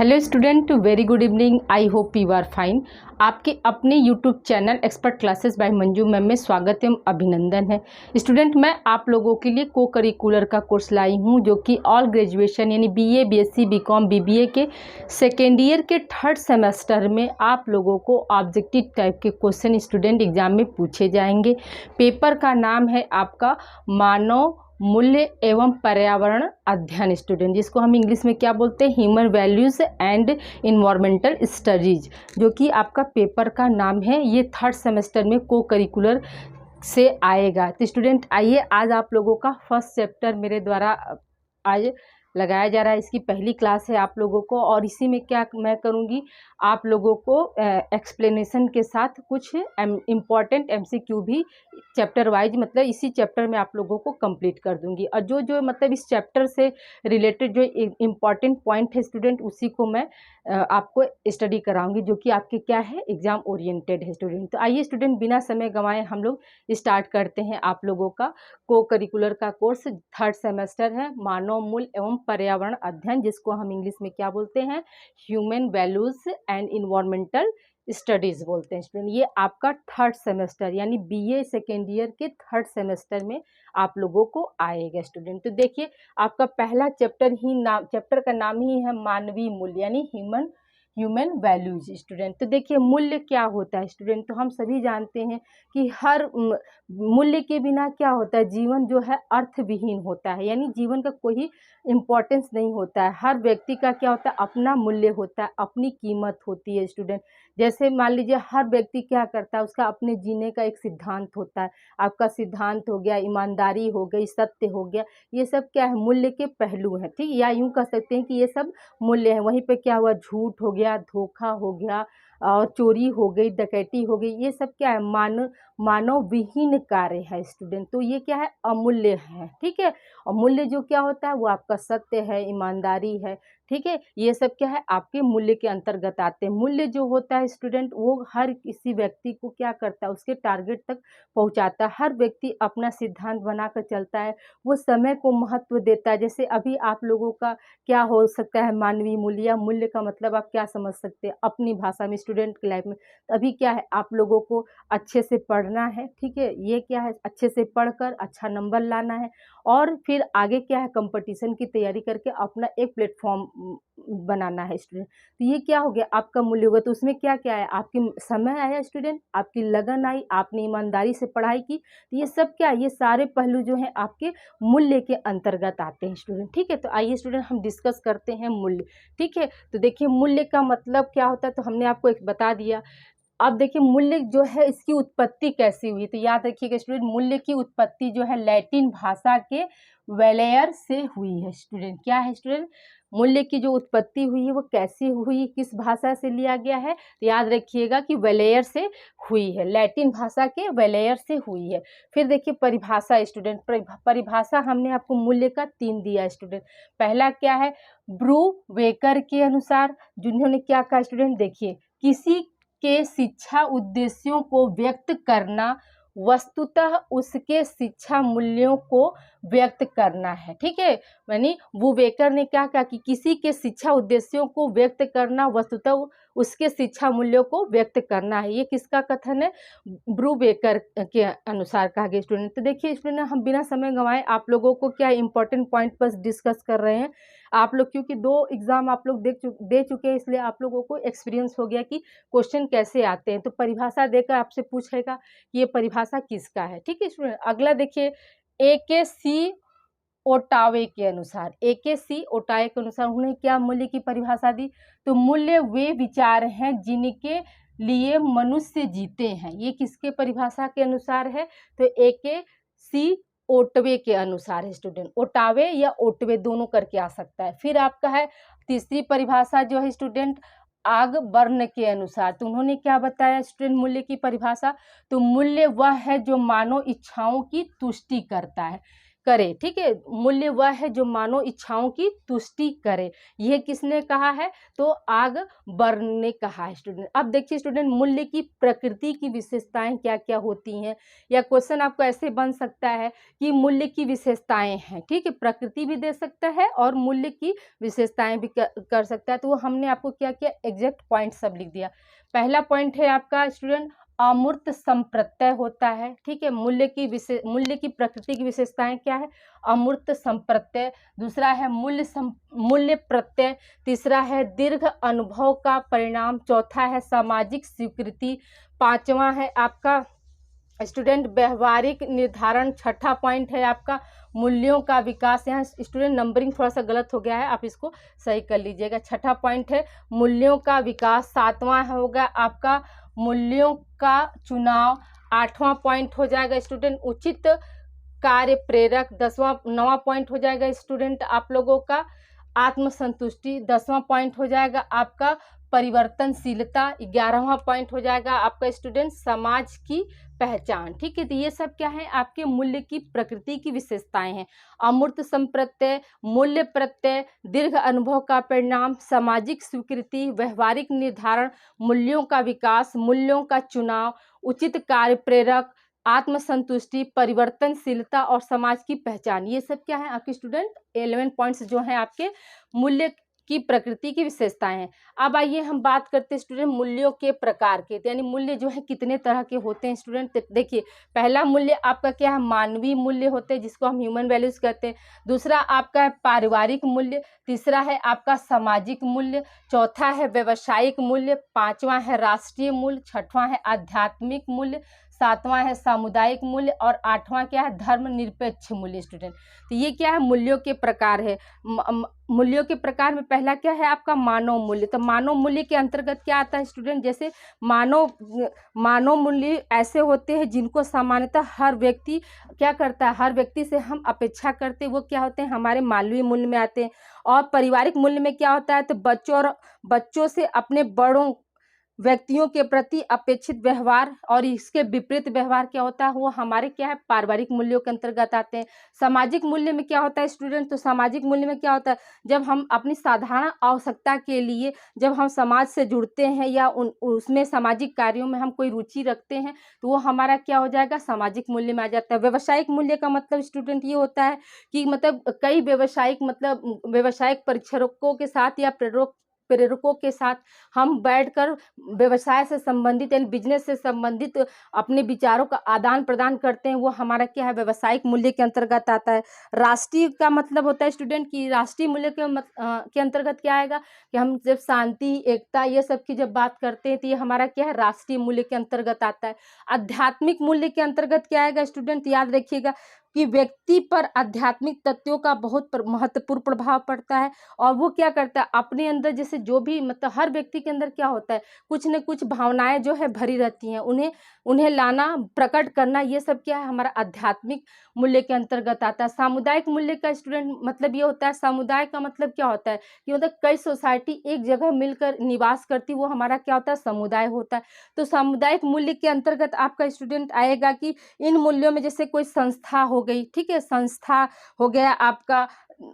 Hello student, very good evening. I hope you are fine. आपके अपने YouTube channel Expert Classes by Manju ma'am में स्वागत एवं अभिनंदन है। स्टूडेंट, मैं आप लोगों के लिए को करिकुलर का कोर्स लाई हूं जो कि ऑल ग्रेजुएशन यानी बीए, बीएससी, बीकॉम, बीबीए के सेकेंड ईयर के थर्ड सेमेस्टर में आप लोगों को ऑब्जेक्टिव टाइप के क्वेश्चन स्टूडेंट एग्जाम में पूछे जाएंगे। पेपर का नाम है आपका मानव मूल्य एवं पर्यावरण अध्ययन स्टूडेंट, जिसको हम इंग्लिश में क्या बोलते हैं, human values and environmental studies, जो कि आपका पेपर का नाम है। ये थर्ड सेमेस्टर में को करिकुलर से आएगा। तो स्टूडेंट आइए, आज आप लोगों का फर्स्ट चैप्टर मेरे द्वारा आज लगाया जा रहा है। इसकी पहली क्लास है आप लोगों को, और इसी में क्या मैं करूँगी, आप लोगों को एक्सप्लेनेशन के साथ कुछ इम्पॉर्टेंट एमसीक्यू भी चैप्टर वाइज, मतलब इसी चैप्टर में आप लोगों को कंप्लीट कर दूंगी। और जो जो मतलब इस चैप्टर से रिलेटेड जो इम्पॉर्टेंट पॉइंट है स्टूडेंट, उसी को मैं आपको स्टडी कराऊंगी, जो कि आपके क्या है, एग्जाम ओरिएंटेड है स्टूडेंट। तो आइए स्टूडेंट, बिना समय गंवाए हम लोग स्टार्ट करते हैं आप लोगों का को करिकुलर का कोर्स। थर्ड सेमेस्टर है मानव मूल्य एवं पर्यावरण अध्ययन, जिसको हम इंग्लिश में क्या बोलते हैं, human values and environmental studies बोलते हैं स्टूडेंट। ये आपका थर्ड सेमेस्टर यानी बीए सेकेंड ईयर के थर्ड सेमेस्टर में आप लोगों को आएगा स्टूडेंट। तो देखिए, आपका पहला चैप्टर का नाम ही है मानवीय मूल्य यानी ह्यूमन वैल्यूज स्टूडेंट। तो देखिए, मूल्य क्या होता है स्टूडेंट, तो हम सभी जानते हैं कि हर मूल्य के बिना क्या होता है, जीवन जो है अर्थविहीन होता है, यानी जीवन का कोई इम्पोर्टेंस नहीं होता है। हर व्यक्ति का क्या होता है, अपना मूल्य होता है, अपनी कीमत होती है स्टूडेंट। जैसे मान लीजिए, हर व्यक्ति क्या करता है, उसका अपने जीने का एक सिद्धांत होता है। आपका सिद्धांत हो गया, ईमानदारी हो गई, सत्य हो गया, ये सब क्या है, मूल्य के पहलू हैं, ठीक। या यूँ कह सकते हैं कि ये सब मूल्य है। वहीं पे क्या हुआ, झूठ हो गया, धोखा हो गया, और चोरी हो गई, डकैती हो गई, ये सब क्या है, मानव विहीन कार्य है स्टूडेंट। तो ये क्या है, अमूल्य है, ठीक है। अमूल्य जो क्या होता है, वो आपका सत्य है, ईमानदारी है, ठीक है। ये सब क्या है, आपके मूल्य के अंतर्गत आते हैं। मूल्य जो होता है स्टूडेंट, वो हर किसी व्यक्ति को क्या करता है, उसके टारगेट तक पहुंचाता है। हर व्यक्ति अपना सिद्धांत बनाकर चलता है, वो समय को महत्व देता है। जैसे अभी आप लोगों का क्या हो सकता है, मानवीय मूल्य या मूल्य का मतलब आप क्या समझ सकते हैं अपनी भाषा में स्टूडेंट की लाइफ में। अभी क्या है, आप लोगों को अच्छे से पढ़ना है, ठीक है। ये क्या है, अच्छे से पढ़कर अच्छा नंबर लाना है, और फिर आगे क्या है, कंपटीशन की तैयारी करके अपना एक प्लेटफॉर्म बनाना है स्टूडेंट। तो ये क्या हो गया, आपका मूल्य होगा। तो उसमें क्या क्या है, आपकी समय आया स्टूडेंट, आपकी लगन आई, आपने ईमानदारी से पढ़ाई की। तो ये सब क्या है, ये सारे पहलू जो हैं आपके मूल्य के अंतर्गत आते हैं स्टूडेंट, ठीक है। तो आइए स्टूडेंट, हम डिस्कस करते हैं मूल्य, ठीक है। तो देखिए, मूल्य का मतलब क्या होता है, तो हमने आपको एक बता दिया। अब देखिए, मूल्य जो है, इसकी उत्पत्ति कैसी हुई, तो याद रखिएगा स्टूडेंट, मूल्य की उत्पत्ति जो है लैटिन भाषा के वेलेयर से हुई है स्टूडेंट। क्या है स्टूडेंट, मूल्य की जो उत्पत्ति हुई है वो कैसी हुई, किस भाषा से लिया गया है, तो याद रखिएगा कि वेलेयर से हुई है, लैटिन भाषा के वेलेयर से हुई है। फिर देखिए परिभाषा स्टूडेंट, परिभाषा हमने आपको मूल्य का 3 दिया स्टूडेंट। पहला क्या है, ब्रूवेकर के अनुसार, जिन्होंने क्या कहा स्टूडेंट, देखिए, किसी के शिक्षा उद्देश्यों को व्यक्त करना, वस्तुतः उसके शिक्षा मूल्यों को व्यक्त करना है, ठीक है। यानी वुवेकर ने क्या कहा कि किसी के शिक्षा उद्देश्यों को व्यक्त करना, वस्तुतः उसके शिक्षा मूल्यों को व्यक्त करना है। ये किसका कथन है, ब्रूवेकर के अनुसार कहा गया स्टूडेंट। तो देखिए स्टूडेंट, हम बिना समय गंवाए आप लोगों को क्या इंपॉर्टेंट पॉइंट पर डिस्कस कर रहे हैं। आप लोग क्योंकि 2 एग्जाम आप लोग दे चुके हैं, इसलिए आप लोगों को एक्सपीरियंस हो गया कि क्वेश्चन कैसे आते हैं। तो परिभाषा देकर आपसे पूछेगा कि ये परिभाषा किसका है, ठीक है स्टूडेंट। अगला देखिए, ए.के.सी. ओटावे के अनुसार, ए.के.सी. ओटावे के अनुसार उन्होंने क्या मूल्य की परिभाषा दी, तो मूल्य वे विचार हैं जिनके लिए मनुष्य जीते हैं। ये किसके परिभाषा के अनुसार है, तो ए.के.सी. ओटवे के अनुसार है स्टूडेंट। ओटावे या ओटवे दोनों करके आ सकता है। फिर आपका है तीसरी परिभाषा जो है स्टूडेंट, आग बर्न के अनुसार। तो उन्होंने क्या बताया स्टूडेंट मूल्य की परिभाषा, तो मूल्य वह है जो मानव इच्छाओं की तुष्टि करता है। करे। ठीक है, मूल्य वह है जो मानव इच्छाओं की तुष्टि करे। यह किसने कहा है? तो आगबर ने कहा है स्टूडेंट। अब देखिए स्टूडेंट, मूल्य की प्रकृति की विशेषताएं क्या क्या होती हैं, या क्वेश्चन आपको ऐसे बन सकता है कि मूल्य की विशेषताएं हैं। ठीक है, प्रकृति भी दे सकता है और मूल्य की विशेषताएं भी कर सकता है। तो वो हमने आपको क्या किया, एग्जैक्ट पॉइंट सब लिख दिया। पहला पॉइंट है आपका स्टूडेंट, अमूर्त संप्रत्यय होता है। ठीक है, मूल्य की प्रकृति की विशेषताएं क्या है? अमूर्त संप्रत्यय। दूसरा है मूल्य प्रत्यय। तीसरा है दीर्घ अनुभव का परिणाम। चौथा है सामाजिक स्वीकृति। पांचवा है आपका स्टूडेंट व्यवहारिक निर्धारण। छठा पॉइंट है आपका मूल्यों का विकास। यहाँ स्टूडेंट नंबरिंग थोड़ा सा गलत हो गया है, आप इसको सही कर लीजिएगा। छठा पॉइंट है मूल्यों का विकास। सातवां होगा आपका मूल्यों का चुनाव। आठवां पॉइंट हो जाएगा स्टूडेंट उचित कार्य प्रेरक। नौवां पॉइंट हो जाएगा स्टूडेंट आप लोगों का आत्मसंतुष्टि। 10वां पॉइंट हो जाएगा आपका परिवर्तनशीलता। 11वां पॉइंट हो जाएगा आपका स्टूडेंट समाज की पहचान। ठीक है, तो ये सब क्या है, आपके मूल्य की प्रकृति की विशेषताएं हैं। अमूर्त संप्रत्यय, मूल्य प्रत्यय, दीर्घ अनुभव का परिणाम, सामाजिक स्वीकृति, व्यवहारिक निर्धारण, मूल्यों का विकास, मूल्यों का चुनाव, उचित कार्य प्रेरक, आत्मसंतुष्टि, परिवर्तनशीलता और समाज की पहचान। ये सब क्या है आपके स्टूडेंट 11 पॉइंट्स जो हैं आपके मूल्य की प्रकृति की विशेषताएं हैं। अब आइए हम बात करते हैं स्टूडेंट मूल्यों के प्रकार के, यानी मूल्य जो है कितने तरह के होते हैं स्टूडेंट। देखिए पहला मूल्य आपका क्या है, मानवीय मूल्य होते हैं जिसको हम ह्यूमन वैल्यूज कहते हैं। दूसरा आपका है पारिवारिक मूल्य। तीसरा है आपका सामाजिक मूल्य। चौथा है व्यवसायिक मूल्य। पांचवा है राष्ट्रीय मूल्य। छठवां है आध्यात्मिक मूल्य। सातवां है सामुदायिक मूल्य और आठवां क्या है, धर्मनिरपेक्ष मूल्य स्टूडेंट। तो ये क्या है, मूल्यों के प्रकार है। मूल्यों के प्रकार में पहला क्या है आपका मानव मूल्य। तो मानव मूल्य के अंतर्गत क्या आता है स्टूडेंट, जैसे मानव मूल्य ऐसे होते हैं जिनको सामान्यतः हर व्यक्ति क्या करता है, हर व्यक्ति से हम अपेक्षा करते हैं, वो क्या होते हैं, हमारे मानवीय मूल्य में आते हैं। और पारिवारिक मूल्य में क्या होता है, तो बच्चों से अपने बड़ों व्यक्तियों के प्रति अपेक्षित व्यवहार और इसके विपरीत व्यवहार क्या होता है, वो हमारे क्या है, पारिवारिक मूल्यों के अंतर्गत आते हैं। सामाजिक मूल्य में क्या होता है स्टूडेंट, तो सामाजिक मूल्य में क्या होता है, जब हम अपनी साधारण आवश्यकता के लिए जब हम समाज से जुड़ते हैं या उसमें सामाजिक कार्यों में हम कोई रुचि रखते हैं, तो वो हमारा क्या हो जाएगा, सामाजिक मूल्य में आ जाता है। व्यवसायिक मूल्य का मतलब स्टूडेंट ये होता है कि मतलब कई व्यावसायिक परीक्षकों के साथ या प्रेरकों के साथ हम बैठकर व्यवसाय से संबंधित यानी बिजनेस से संबंधित अपने विचारों का आदान प्रदान करते हैं, वो हमारा क्या है, व्यवसायिक मूल्य के अंतर्गत आता है। राष्ट्रीय का मतलब होता है स्टूडेंट की राष्ट्रीय मूल्य के अंतर्गत क्या आएगा कि हम जब शांति, एकता ये सब की जब बात करते हैं तो ये हमारा क्या है, राष्ट्रीय मूल्य के अंतर्गत आता है। आध्यात्मिक मूल्य के अंतर्गत क्या आएगा स्टूडेंट, याद रखिएगा कि व्यक्ति पर आध्यात्मिक तत्वों का बहुत महत्वपूर्ण प्रभाव पड़ता है। और वो क्या करता है, अपने अंदर जैसे जो भी मतलब हर व्यक्ति के अंदर क्या होता है, कुछ न कुछ भावनाएं जो है भरी रहती हैं, उन्हें लाना, प्रकट करना, ये सब क्या है, हमारा आध्यात्मिक मूल्य के अंतर्गत आता है। सामुदायिक मूल्य का स्टूडेंट मतलब ये होता है, समुदाय का मतलब क्या होता है कि मतलब कई सोसाइटी एक जगह मिलकर निवास करती, वो हमारा क्या होता है, समुदाय होता है। तो सामुदायिक मूल्य के अंतर्गत आपका स्टूडेंट आएगा कि इन मूल्यों में जैसे कोई संस्था हो गई, ठीक है, संस्था हो गया आपका,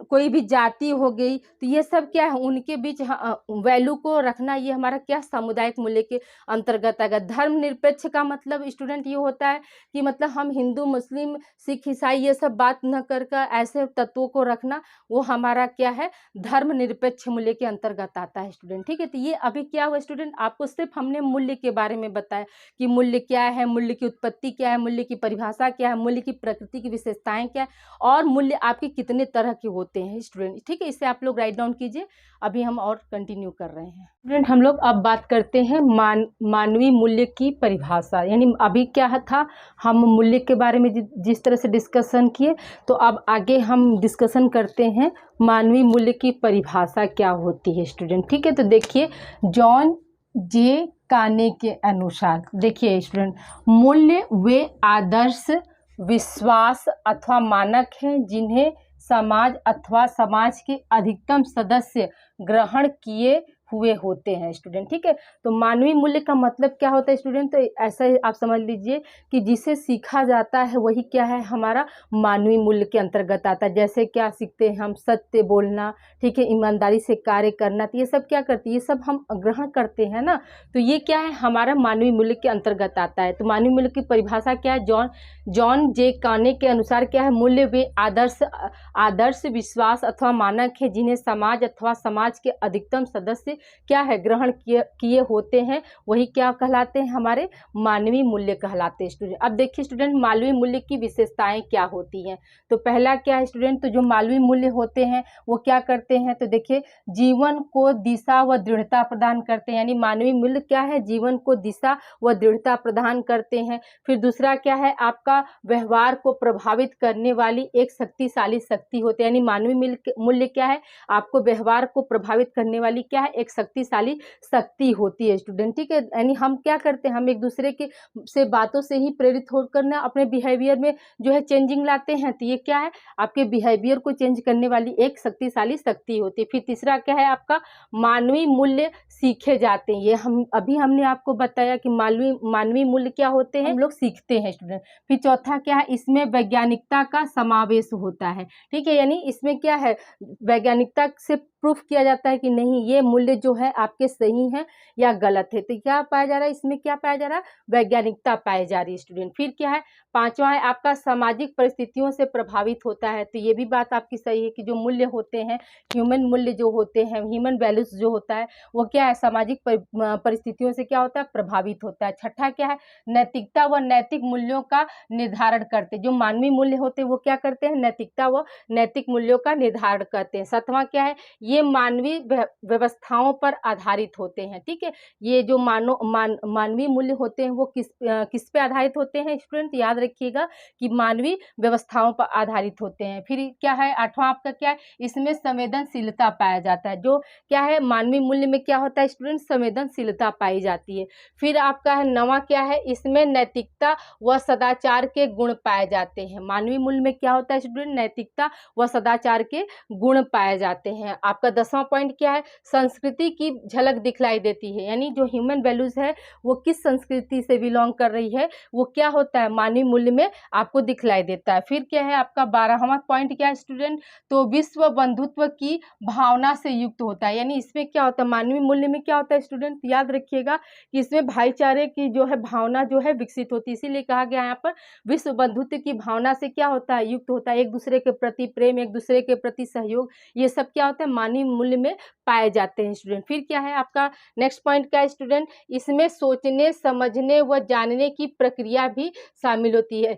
कोई भी जाति हो गई, तो ये सब क्या है, उनके बीच वैल्यू को रखना, ये हमारा क्या, सामुदायिक मूल्य के अंतर्गत आएगा। धर्मनिरपेक्ष का मतलब स्टूडेंट ये होता है कि मतलब हम हिंदू, मुस्लिम, सिख, ईसाई ये सब बात न कर ऐसे तत्वों को रखना, वो हमारा क्या है, धर्मनिरपेक्ष मूल्य के अंतर्गत आता है स्टूडेंट। ठीक है, तो ये अभी क्या हुआ स्टूडेंट, आपको सिर्फ हमने मूल्य के बारे में बताया कि मूल्य क्या है, मूल्य की उत्पत्ति क्या है, मूल्य की परिभाषा क्या है, मूल्य की प्रकृति की विशेषताएं क्या है और मूल्य आपके कितने तरह के होते हैं स्टूडेंट। ठीक है, इसे आप लोग राइट डाउन कीजिए। अभी हम और कंटिन्यू कर रहे हैं स्टूडेंट। हम लोग अब बात करते हैं मानवीय मूल्य की परिभाषा, यानी अभी क्या था, हम मूल्य के बारे में जिस तरह से डिस्कशन किए, तो अब आगे हम डिस्कशन करते हैं मानवीय मूल्य की परिभाषा क्या होती है स्टूडेंट। ठीक है, तो देखिए जॉन जे काने के अनुसार, देखिए स्टूडेंट, मूल्य वे आदर्श, विश्वास अथवा मानक हैं जिन्हें समाज अथवा समाज के अधिकतम सदस्य ग्रहण किए हुए होते हैं स्टूडेंट। ठीक है, तो मानवीय मूल्य का मतलब क्या होता है स्टूडेंट? तो ऐसा ही आप समझ लीजिए कि जिसे सीखा जाता है वही क्या है, हमारा मानवीय मूल्य के अंतर्गत आता है। जैसे क्या सीखते हैं हम? सत्य बोलना, ठीक है, ईमानदारी से कार्य करना, तो ये सब क्या करती है, ये सब हम ग्रहण करते हैं ना, तो ये क्या है, हमारा मानवीय मूल्य के अंतर्गत आता है। तो मानवीय मूल्य की परिभाषा क्या है? जॉन जे काने के अनुसार क्या है, मूल्य वे आदर्श विश्वास अथवा मानक है जिन्हें समाज अथवा समाज के अधिकतम सदस्य क्या है, ग्रहण किए होते हैं, वही क्या कहलाते हैं, हमारे मानवीय मूल्य कहलाते हैं स्टूडेंट। अब देखिए स्टूडेंट, मानवीय मूल्य की विशेषताएं क्या होती हैं? तो पहला क्या है स्टूडेंट? तो जो मानवीय मूल्य होते हैं वो क्या करते हैं? तो देखिए, जीवन को दिशा व दृढ़ता प्रदान करते हैं, यानी मानवीय मूल्य क्या है, जीवन को दिशा व दृढ़ता प्रदान करते हैं। फिर दूसरा क्या है, आपका व्यवहार को प्रभावित करने वाली एक शक्तिशाली शक्ति होती है, यानी मानवीय मूल्य क्या है, आपको व्यवहार को प्रभावित करने वाली क्या है, एक शक्तिशाली शक्ति होती है स्टूडेंट। ठीक है, यानी हम क्या करते हैं, हम एक दूसरे के से बातों से ही प्रेरित होकर ना अपने बिहेवियर में जो है चेंजिंग लाते हैं, तो ये क्या है, आपके बिहेवियर को चेंज करने वाली एक शक्तिशाली शक्ति होती है। फिर तीसरा क्या है, आपका मानवीय मूल्य सीखे जाते हैं, ये हमने आपको बताया कि मानवीय मूल्य क्या होते हैं, हम लोग सीखते हैं स्टूडेंट। फिर चौथा क्या है, इसमें वैज्ञानिकता का समावेश होता है। ठीक है, यानी इसमें क्या है, वैज्ञानिकता से प्रूफ किया जाता है कि नहीं, ये मूल्य जो है आपके सही हैं या गलत है। तो क्या पाया जा रहा है, इसमें क्या पाया जा रहा है, वैज्ञानिकता पाई जा रही है स्टूडेंट। फिर क्या है, पांचवा है आपका सामाजिक परिस्थितियों से प्रभावित होता है। तो ये भी बात आपकी सही है कि जो मूल्य होते हैं, ह्यूमन मूल्य जो होते हैं, ह्यूमन वैल्यूज जो होता है, वो क्या है, सामाजिक परिस्थितियों से क्या होता है, प्रभावित होता है। छठा क्या है, नैतिकता व नैतिक मूल्यों का निर्धारण करते, जो मानवीय मूल्य होते हैं वो क्या करते हैं, नैतिकता व नैतिक मूल्यों का निर्धारण करते हैं। सातवां क्या है, ये मानवीय व्यवस्थाओं पर आधारित होते हैं। ठीक है, ये जो मानवीय मूल्य होते हैं वो किस पे आधारित होते हैं स्टूडेंट? याद रखिएगा कि मानवीय व्यवस्थाओं पर आधारित होते हैं। फिर क्या है, आठवां आपका क्या है, इसमें संवेदनशीलता पाया जाता है। जो क्या है, मानवीय मूल्य में क्या होता है स्टूडेंट, संवेदनशीलता पाई जाती है। फिर आपका है नवा क्या है, इसमें नैतिकता व सदाचार के गुण पाए जाते हैं। मानवीय मूल्य में क्या होता है स्टूडेंट, नैतिकता व सदाचार के गुण पाए जाते हैं। आपका 10वां पॉइंट क्या है, संस्कृति की झलक दिखलाई देती है, यानी जो ह्यूमन वैल्यूज है वो किस संस्कृति से बिलोंग कर रही है, वो क्या होता है, मानवीय मूल्य में आपको दिखलाई देता है। फिर क्या है आपका 12वां पॉइंट क्या है स्टूडेंट, तो विश्व बंधुत्व की भावना से युक्त होता है, यानी इसमें क्या होता है, मानवीय मूल्य में क्या होता है स्टूडेंट, याद रखिएगा कि इसमें भाईचारे की जो है भावना जो है विकसित होती है, इसीलिए कहा गया यहाँ पर विश्व बंधुत्व की भावना से क्या होता है, युक्त होता है। एक दूसरे के प्रति प्रेम, एक दूसरे के प्रति सहयोग, ये सब क्या होता है, मानवीय मूल्य में पाए जाते हैं स्टूडेंट। फिर क्या है आपका नेक्स्ट पॉइंट क्या है स्टूडेंट, इसमें सोचने समझने व जानने की प्रक्रिया भी शामिल होती है,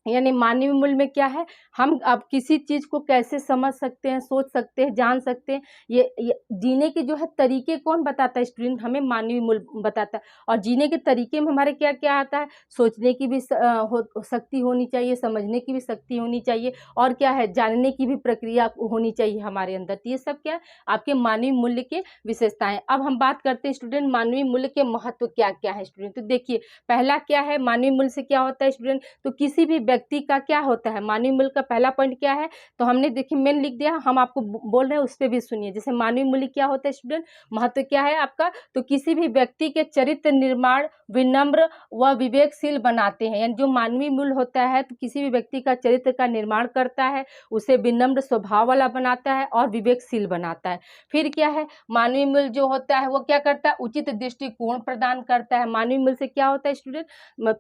यानी मानवीय मूल्य में क्या है, हम अब किसी चीज़ को कैसे समझ सकते हैं, सोच सकते हैं, जान सकते हैं, ये जीने के जो है तरीके कौन बताता है स्टूडेंट, हमें मानवीय मूल्य बताता है। और जीने के तरीके में हमारे क्या क्या आता है, सोचने की भी शक्ति होनी चाहिए, समझने की भी शक्ति होनी चाहिए, और क्या है, जानने की भी प्रक्रिया होनी चाहिए हमारे अंदर। तो ये सब क्या है, आपके मानवीय मूल्य के विशेषताएं। अब हम बात करते हैं स्टूडेंट, मानवीय मूल्य के महत्व क्या क्या है स्टूडेंट। तो देखिए, पहला क्या है, मानवीय मूल्य से क्या होता है स्टूडेंट, तो किसी भी व्यक्ति का क्या होता है, मानवीय मूल्य का पहला पॉइंट क्या है, तो हमने देखिए मेन लिख दिया, हम आपको बोल रहे हैं उस पर भी सुनिए। जैसे मानवीय मूल्य क्या होता है स्टूडेंट, महत्व क्या है आपका, तो किसी भी व्यक्ति के चरित्र निर्माण, विनम्र व विवेकशील बनाते हैं, यानी जो मानवीय मूल्य होता है तो किसी भी व्यक्ति का चरित्र का निर्माण करता है, उसे विनम्र स्वभाव वाला बनाता है और विवेकशील बनाता है। फिर क्या है, मानवीय मूल्य जो होता है वो क्या करता है, उचित दृष्टिकोण प्रदान करता है। मानवीय मूल्य से क्या होता है स्टूडेंट,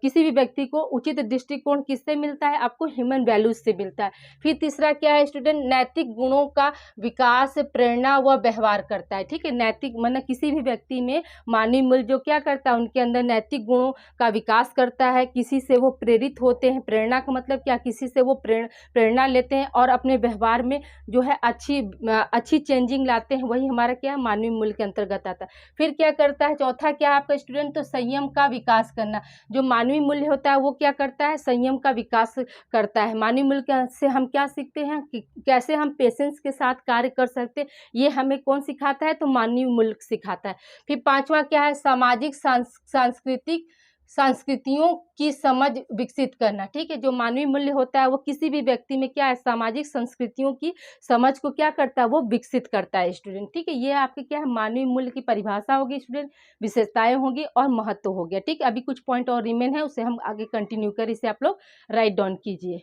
किसी भी व्यक्ति को उचित दृष्टिकोण किससे मिलता है, आपको ह्यूमन वैल्यूज से मिलता है। फिर तीसरा क्या है स्टूडेंट, नैतिक गुणों का विकास, प्रेरणा व व्यवहार करता है। ठीक है, नैतिक मतलब किसी भी व्यक्ति में मानवीय मूल्य जो क्या करता है, उनके अंदर नैतिक गुणों का विकास करता है, किसी से वो प्रेरित होते हैं, प्रेरणा का मतलब क्या, किसी से वो प्रेरणा लेते हैं और अपने व्यवहार में जो है अच्छी चेंजिंग लाते हैं, वही हमारा क्या मानवीय मूल्य के अंतर्गत आता है। फिर क्या करता है, चौथा क्या है आपका स्टूडेंट, तो संयम का विकास करना। जो मानवीय मूल्य होता है वो क्या करता है, संयम का विकास करता है। मानवीय मूल्य से हम क्या सीखते हैं कि कैसे हम पेशेंस के साथ कार्य कर सकते हैं, ये हमें कौन सिखाता है, तो मानवीय मूल्य सिखाता है। फिर पांचवा क्या है, सामाजिक सांस्कृतिक संस्कृतियों की समझ विकसित करना। ठीक है, जो मानवीय मूल्य होता है वो किसी भी व्यक्ति में क्या है, सामाजिक संस्कृतियों की समझ को क्या करता है, वो विकसित करता है स्टूडेंट। ठीक है, ये आपके क्या है, मानवीय मूल्य की परिभाषा होगी स्टूडेंट, विशेषताएं होगी और महत्व हो गया। ठीक है, अभी कुछ पॉइंट और रिमेन है, उसे हम आगे कंटिन्यू कर, इसे आप लोग राइट डाउन कीजिए।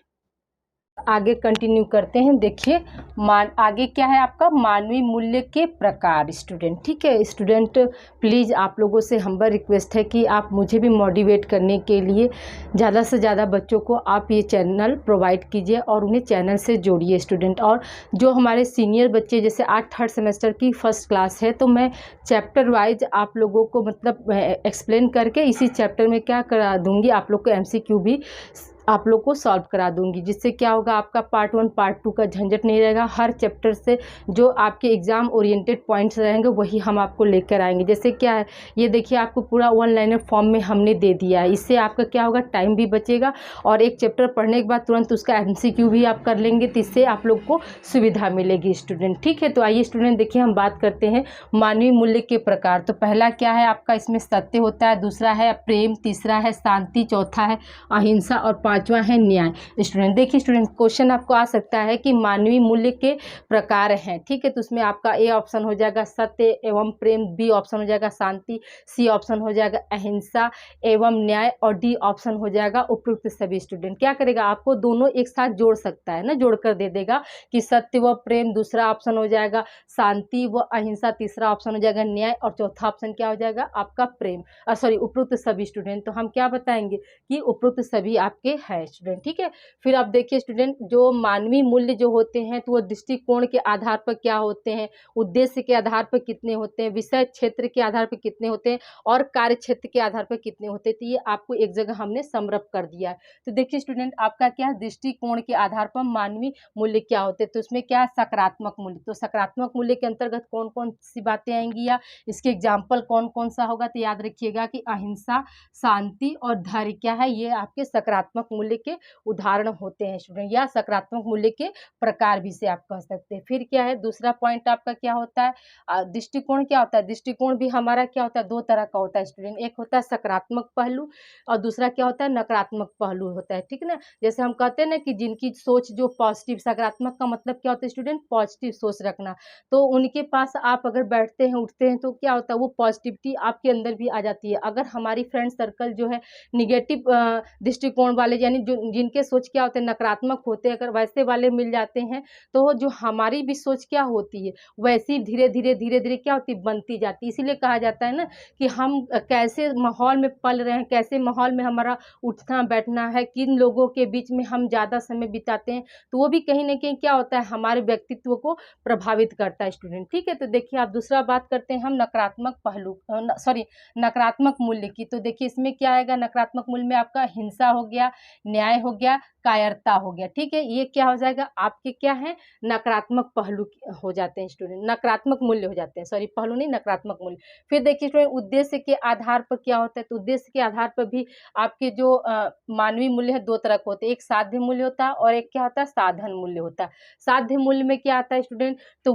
आगे कंटिन्यू करते हैं। देखिए आगे क्या है आपका, मानवीय मूल्य के प्रकार स्टूडेंट। ठीक है स्टूडेंट, प्लीज़ आप लोगों से हम्बल रिक्वेस्ट है कि आप मुझे भी मोटिवेट करने के लिए ज़्यादा से ज़्यादा बच्चों को आप ये चैनल प्रोवाइड कीजिए और उन्हें चैनल से जोड़िए स्टूडेंट। और जो हमारे सीनियर बच्चे, जैसे आज थर्ड सेमेस्टर की फर्स्ट क्लास है, तो मैं चैप्टर वाइज आप लोगों को मतलब एक्सप्लेन करके इसी चैप्टर में क्या करा दूँगी, आप लोग को MCQ भी आप लोग को सॉल्व करा दूंगी, जिससे क्या होगा, आपका पार्ट 1 पार्ट 2 का झंझट नहीं रहेगा। हर चैप्टर से जो आपके एग्जाम ओरिएंटेड पॉइंट्स रहेंगे वही हम आपको लेकर आएंगे। जैसे क्या है, ये देखिए आपको पूरा 1 लाइनर फॉर्म में हमने दे दिया है। इससे आपका क्या होगा, टाइम भी बचेगा और एक चैप्टर पढ़ने के बाद तुरंत उसका MCQ भी आप कर लेंगे, तो इससे आप लोग को सुविधा मिलेगी स्टूडेंट। ठीक है, तो आइए स्टूडेंट देखिए हम बात करते हैं मानवीय मूल्य के प्रकार। तो पहला क्या है आपका, इसमें सत्य होता है, दूसरा है प्रेम, तीसरा है शांति, चौथा है अहिंसा और पांचवा है न्याय। स्टूडेंट देखिए स्टूडेंट, क्वेश्चन आपको आ सकता है कि मानवीय मूल्य के प्रकार हैं। ठीक है, तो उसमें आपका ए ऑप्शन हो जाएगा सत्य एवं प्रेम, बी ऑप्शन हो जाएगा शांति, सी ऑप्शन हो जाएगा अहिंसा एवं न्याय और डी ऑप्शन हो जाएगा उपयुक्त सभी। स्टूडेंट क्या करेगा, आपको दोनों एक साथ जोड़ सकता है ना, जोड़कर दे देगा कि सत्य व प्रेम दूसरा ऑप्शन हो जाएगा, शांति व अहिंसा तीसरा ऑप्शन हो जाएगा, न्याय और चौथा ऑप्शन क्या हो जाएगा आपका प्रेम, सॉरी उपयुक्त सभी। स्टूडेंट तो हम क्या बताएंगे कि उपयुक्त सभी आपके हैं स्टूडेंट। ठीक है, फिर आप देखिए स्टूडेंट, जो मानवीय मूल्य जो होते हैं तो वो दृष्टिकोण के आधार पर क्या होते हैं, उद्देश्य के आधार पर कितने होते हैं, विषय क्षेत्र के आधार पर कितने होते हैं और कार्य क्षेत्र के आधार पर कितने होते हैं। तो ये आपको एक जगह हमने समरप कर दिया है। तो देखिए स्टूडेंट, आपका क्या है, दृष्टिकोण के आधार पर मानवीय मूल्य क्या होते हैं, तो उसमें क्या है, सकारात्मक मूल्य। तो सकारात्मक मूल्य के अंतर्गत कौन कौन सी बातें आएंगी या इसके एग्जाम्पल कौन कौन सा होगा, तो याद रखिएगा कि अहिंसा, शांति और धैर्य क्या है, ये आपके सकारात्मक मूल्य के उदाहरण होते हैं स्टूडेंट, या सकारात्मक मूल्य के प्रकार भी से आप कह सकते हैं। फिर क्या है, दूसरा पॉइंट आपका क्या होता है, दृष्टिकोण क्या होता है, दृष्टिकोण भी हमारा क्या होता है, दो तरह का होता है स्टूडेंट। एक होता है सकारात्मक पहलू और दूसरा क्या होता है, नकारात्मक पहलू होता है। ठीक है ना, जैसे हम कहते हैं ना कि जिनकी सोच जो पॉजिटिव, सकारात्मक का मतलब क्या होता है स्टूडेंट, पॉजिटिव सोच रखना, तो उनके पास आप अगर बैठते हैं उठते हैं तो क्या होता है, वो पॉजिटिविटी आपके अंदर भी आ जाती है। अगर हमारी फ्रेंड सर्कल जो है निगेटिव दृष्टिकोण वाले, यानी जो जिनके सोच क्या होते हैं, नकारात्मक होते हैं, अगर वैसे वाले मिल जाते हैं तो जो हमारी भी सोच क्या होती है वैसी धीरे धीरे धीरे धीरे क्या होती बनती जाती है। इसीलिए कहा जाता है ना कि हम कैसे माहौल में पल रहे हैं, कैसे माहौल में हमारा उठना बैठना है, किन लोगों के बीच में हम ज़्यादा समय बिताते हैं, तो वो भी कहीं ना कहीं क्या होता है, हमारे व्यक्तित्व को प्रभावित करता है स्टूडेंट। ठीक है, तो देखिए आप दूसरा बात करते हैं हम नकारात्मक पहलू, सॉरी नकारात्मक मूल्य की। तो देखिए इसमें क्या आएगा, नकारात्मक मूल्य में आपका हिंसा हो गया, न्याय हो गया, कायरता हो गया। ठीक है, ये क्या हो जाएगा आपके क्या है, नकारात्मक पहलू हो जाते हैं स्टूडेंट, नकारात्मक मूल्य हो जाते हैं, सॉरी पहलू नहीं, नकारात्मक मूल्य। फिर देखिए स्टूडेंट, उद्देश्य के आधार पर क्या होता है, तो उद्देश्य के आधार पर भी आपके जो मानवीय मूल्य है दो तरह के होते हैं, एक साध्य मूल्य होता है और एक क्या होता है, साधन मूल्य होता है। साध्य मूल्य में क्या आता है स्टूडेंट, तो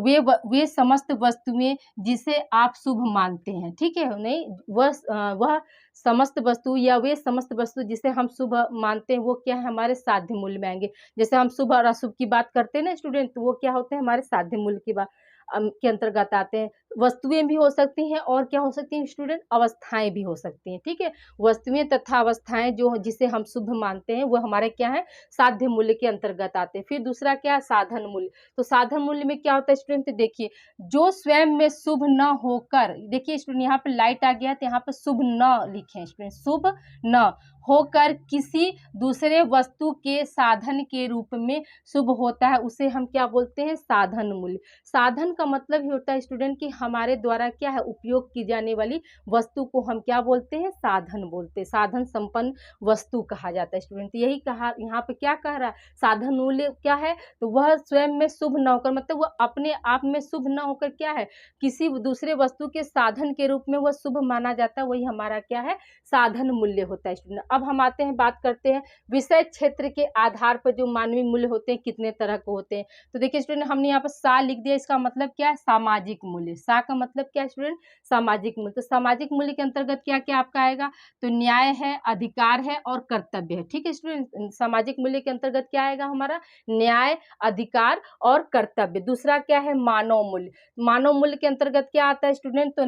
वे समस्त वस्तुएं जिसे आप शुभ मानते हैं। ठीक है, नहीं वह समस्त वस्तु या वे समस्त वस्तु जिसे हम शुभ मानते हैं वो क्या है, हमारे साध्य मूल्य में आएंगे। जैसे हम शुभ और अशुभ की बात करते हैं ना स्टूडेंट, तो वो क्या होते हैं, हमारे साध्य मूल्य की बात के अंतर्गत आते हैं। वस्तुएं भी हो सकती हैं और क्या हो सकती हैं स्टूडेंट, अवस्थाएं भी हो सकती हैं। ठीक है, वस्तुएं तथा अवस्थाएं जो जिसे हम शुभ मानते हैं वो हमारे क्या है, साध्य मूल्य के अंतर्गत आते हैं। फिर दूसरा क्या है, साधन मूल्य। तो साधन मूल्य में क्या होता है स्टूडेंट, तो देखिए जो स्वयं में शुभ न होकर, देखिए स्टूडेंट यहाँ पे लाइट आ गया तो यहाँ पे शुभ न लिखे स्टूडेंट, शुभ न होकर किसी दूसरे वस्तु के साधन के रूप में शुभ होता है, उसे हम क्या बोलते हैं, साधन मूल्य। साधन का मतलब ही होता है स्टूडेंट कि हमारे द्वारा क्या है, उपयोग की जाने वाली वस्तु को हम क्या बोलते हैं, साधन बोलते हैं, साधन संपन्न वस्तु कहा जाता है स्टूडेंट। यही कहा यहाँ पे, क्या कह रहा है, साधन मूल्य क्या है, तो वह स्वयं में शुभ न होकर, मतलब वह अपने आप में शुभ न होकर क्या है, किसी दूसरे वस्तु के साधन के रूप में वह शुभ माना जाता है, वही हमारा क्या है, साधन मूल्य होता है स्टूडेंट। अब हम आते हैं, बात करते हैं विषय क्षेत्र के आधार पर जो मानवीय मूल्य होते हैं कितने तरह के होते हैं। तो देखिए स्टूडेंट, हमने यहाँ पर सा लिख दिया, इसका मतलब क्या है, सामाजिक मूल्य। सा का मतलब क्या है स्टूडेंट, सामाजिक मूल्य। तो सामाजिक मूल्य के अंतर्गत क्या क्या आपका आएगा, तो न्याय है, अधिकार है और कर्तव्य है। ठीक है स्टूडेंट, सामाजिक मूल्य के अंतर्गत क्या आएगा हमारा, न्याय, अधिकार और कर्तव्य। दूसरा क्या है, मानव मूल्य। मानव मूल्य के अंतर्गत क्या आता है स्टूडेंट, तो